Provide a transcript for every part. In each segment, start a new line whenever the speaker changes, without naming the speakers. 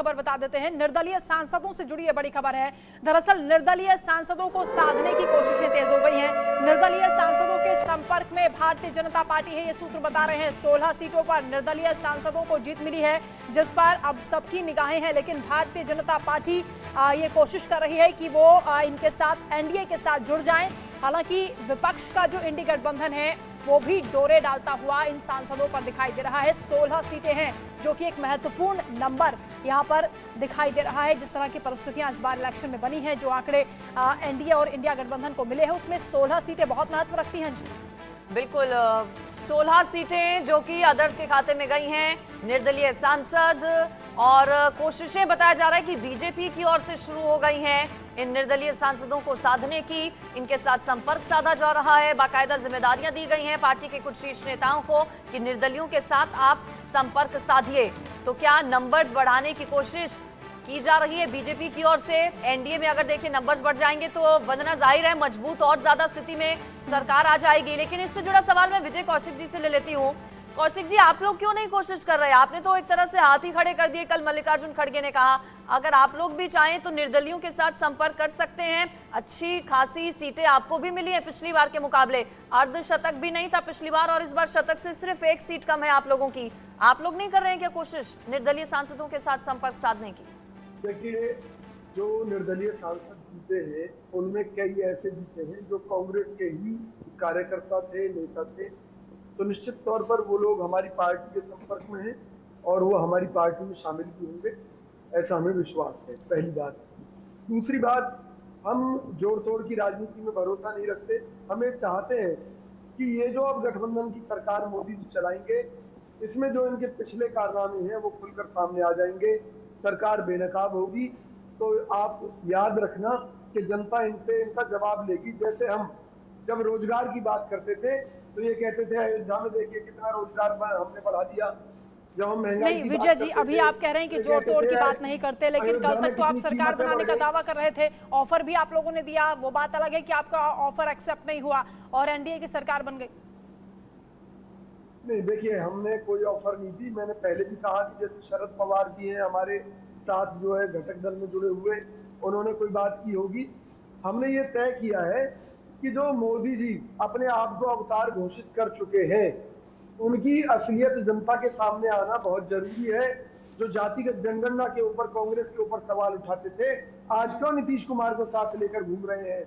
खबर बता देते हैं। निर्दलीय सांसदों से जुड़ी यह बड़ी खबर है। दरअसल निर्दलीय सांसदों को साधने की कोशिशें तेज हो गई हैं। निर्दलीय सांसदों के संपर्क में भारतीय जनता पार्टी है, ये सूत्र बता रहे हैं। 16 सीटों पर निर्दलीय सांसदों को जीत मिली है, जिस पर अब सबकी निगाहें हैं। लेकिन भारतीय जनता पार्टी ये कोशिश कर रही है कि वो इनके साथ एनडीए के साथ जुड़ जाएं। हालांकि विपक्ष का जो इंडी गठबंधन है वो भी डोरे डालता हुआ इन सांसदों पर दिखाई दे रहा है। 16 सीटें हैं, जो कि एक महत्वपूर्ण नंबर यहां पर दिखाई दे रहा है। जिस तरह की परिस्थितियां इस बार इलेक्शन में बनी हैं, जो आंकड़े एनडीए और इंडिया गठबंधन को मिले हैं, उसमें 16 सीटें बहुत महत्व रखती हैं। जी
बिल्कुल, 16 सीटें जो कि अदर्स के खाते में गई हैं, निर्दलीय सांसद, और कोशिशें बताया जा रहा है कि बीजेपी की ओर से शुरू हो गई हैं इन निर्दलीय सांसदों को साधने की। इनके साथ संपर्क साधा जा रहा है, बाकायदा जिम्मेदारियां दी गई हैं पार्टी के कुछ शीर्ष नेताओं को कि निर्दलियों के साथ आप संपर्क साधिए। तो क्या नंबर्स बढ़ाने की कोशिश की जा रही है बीजेपी की ओर से? एनडीए में अगर देखिए नंबर्स बढ़ जाएंगे तो वंदना जाहिर है मजबूत और ज्यादा स्थिति में सरकार आ जाएगी। लेकिन इससे जुड़ा सवाल मैं विजय कौशिक जी से ले लेती हूँ। कौशिक जी, आप लोग क्यों नहीं कोशिश कर रहे? आपने तो एक तरह से हाथ ही खड़े कर दिए। कल मल्लिकार्जुन खड़गे ने कहा अगर आप लोग भी चाहें तो निर्दलियों के साथ संपर्क कर सकते हैं। अच्छी खासी सीटें आपको भी मिली है पिछली बार के मुकाबले। अर्धशतक भी नहीं था पिछली बार, और इस बार शतक से सिर्फ 1 सीट कम है आप लोगों की। आप लोग नहीं कर रहे हैं क्या कोशिश निर्दलीय सांसदों के साथ संपर्क साधने की?
देखिए, जो निर्दलीय सांसद जीते हैं उनमें कई ऐसे जीते हैं जो कांग्रेस के ही कार्यकर्ता थे, नेता थे। तो निश्चित तौर पर वो लोग हमारी पार्टी के संपर्क में हैं और वो हमारी पार्टी में शामिल भी होंगे, ऐसा हमें विश्वास है। पहली बात। दूसरी बात, हम जोड़ तोड़ की राजनीति में भरोसा नहीं रखते। हमें चाहते हैं कि ये जो अब गठबंधन की सरकार मोदी जी चलाएंगे, इसमें जो इनके पिछले कारनामे हैं वो खुलकर सामने आ जाएंगे। सरकार बेनकाब होगी तो आप याद रखना कि जनता इनसे इनका जवाब लेगी। जैसे हम जब रोजगार की बात करते थे तो ये कहते थे अयोध्या में देखिए कितना रोजगार हमने बढ़ा दिया। जब हम महंगाई
नहीं विजय जी, अभी आप कह रहे हैं कि जोड़ तोड़ की बात नहीं करते, लेकिन कल तक तो आप सरकार बनाने का दावा कर रहे थे। ऑफर भी आप लोगों ने दिया, वो बात अलग है कि आपका ऑफर एक्सेप्ट नहीं हुआ और एनडीए की सरकार बन गई।
नहीं, देखिए, हमने कोई ऑफर नहीं दी। मैंने पहले भी कहा कि जैसे शरद पवार जी हैं हमारे साथ जो है घटक दल में जुड़े हुए, उन्होंने कोई बात की होगी। हमने ये तय किया है कि जो मोदी जी अपने आप को अवतार घोषित कर चुके हैं, उनकी असलियत जनता के सामने आना बहुत जरूरी है। जो जातिगत जनगणना के ऊपर कांग्रेस के ऊपर सवाल उठाते थे, आज क्यों नीतीश कुमार को साथ लेकर घूम रहे हैं?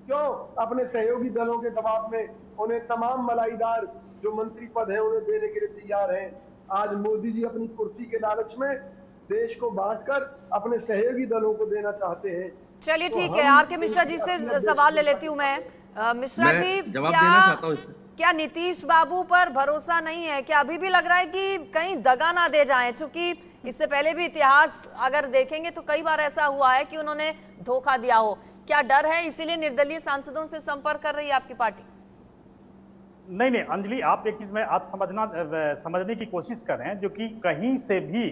क्यों अपने सहयोगी दलों के दबाव में उन्हें तमाम मलाईदार जो मंत्री पद है उन्हें देने के लिए तैयार हैं? आज मोदी जी अपनी कुर्सी के लालच में देश को बांटकर अपने सहयोगी दलों को देना चाहते हैं।
चलिए ठीक है, आर के मिश्रा जी से सवाल ले लेती हूँ मैं। मिश्रा जी, क्या नीतीश बाबू पर भरोसा नहीं है? क्या अभी भी लग रहा है कि कहीं दगा ना दे जाएं? चूंकि इससे पहले भी इतिहास अगर देखेंगे तो कई बार ऐसा हुआ है कि उन्होंने धोखा दिया हो। क्या डर है इसीलिए निर्दलीय सांसदों से संपर्क कर रही है आपकी पार्टी?
नहीं अंजलि, आप एक चीज में आप समझने की कोशिश कर रहे हैं, जो कि कहीं से भी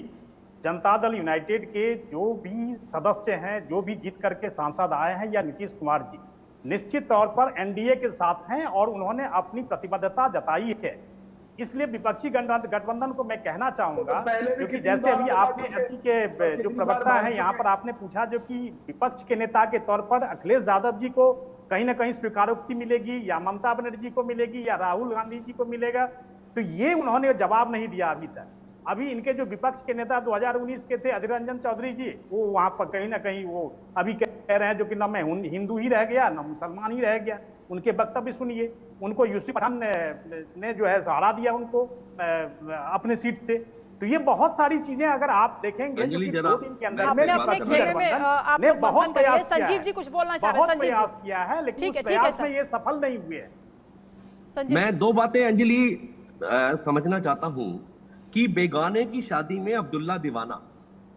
जनता दल यूनाइटेड के जो भी सदस्य हैं, जो भी जीत करके सांसद आए हैं, या नीतीश कुमार जी निश्चित तौर पर एनडीए के साथ हैं और उन्होंने अपनी प्रतिबद्धता जताई है। इसलिए विपक्षी गठबंधन को मैं कहना चाहूंगा, क्योंकि जैसे अभी आपने एसपी के जो प्रवक्ता हैं यहाँ पर आपने पूछा, जो कि विपक्ष के नेता के तौर पर अखिलेश यादव जी को कहीं ना कहीं स्वीकारोक्ति मिलेगी, या ममता बनर्जी को मिलेगी, या राहुल गांधी जी को मिलेगा, तो ये उन्होंने जवाब नहीं दिया अभी तक। अभी इनके जो विपक्ष के नेता 2019 के थे अधीर रंजन चौधरी जी, वो वहां पर कहीं ना कहीं वो अभी कह रहे हैं जो कि न मैं हिंदू ही रह गया न मुसलमान ही रह गया। उनके वक्तव्य सुनिए। उनको यूसुफ पठान ने जो है सहारा दिया उनको अपने सीट से। तो ये बहुत सारी चीजें अगर आप देखेंगे जो कि 2 दिन के अंदर में बहुत प्रयास,
संजीव जी कुछ बोलना चाह रहे हैं?
बहुत प्रयास किया है, लेकिन उस प्रयास में ये सफल नहीं हुए हैं।
मैं 2 बातें अंजलि समझना चाहता हूं कि बेगाने की शादी में अब्दुल्ला दीवाना,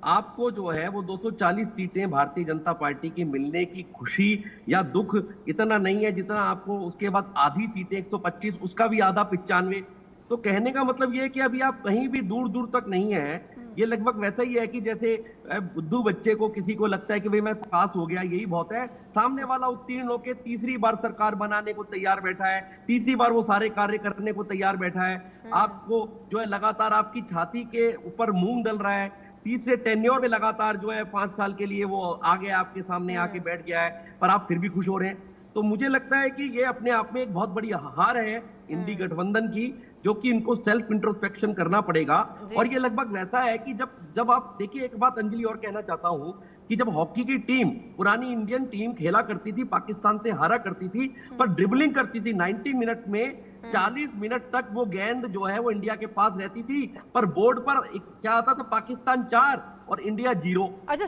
आपको जो है वो 240 सीटें भारतीय जनता पार्टी की मिलने की खुशी या दुख इतना नहीं है जितना आपको उसके बाद आधी सीटें 125, उसका भी आधा 95। तो कहने का मतलब ये है कि अभी आप कहीं भी दूर दूर तक नहीं है। ये लगभग वैसा ही है कि जैसे बुद्धू बच्चे को किसी को लगता है कि भाई मैं पास हो गया, यही बहुत है। सामने वाला उत्तीर्ण होकर तीसरी बार सरकार बनाने को तैयार बैठा है, तीसरी बार वो सारे कार्य करने को तैयार बैठा है। आपको जो है लगातार आपकी छाती के ऊपर मूंग डल रहा है। तीसरे टेन्योर में लगातार जो है 5 साल के लिए वो आ गया, आपके सामने आके बैठ गया है, पर आप फिर भी खुश हो रहे हैं। तो मुझे लगता है कि ये अपने आप में एक बहुत बड़ी हार है इंडी गठबंधन की, जो कि इनको सेल्फ इंट्रोस्पेक्शन करना पड़ेगा। और ये लगभग वैसा है कि जब आप देखिए, एक बात अंजलि और कहना चाहता हूं कि जब हॉकी की टीम, पुरानी इंडियन टीम खेला करती थी, पाकिस्तान से हारा करती थी, पर ड्रिबलिंग करती थी 90 मिनट्स में, 40 मिनट तक वो गेंद जो है वो इंडिया के पास रहती थी, पर बोर्ड पर क्या आता था, पाकिस्तान 4 और इंडिया 0।
अच्छा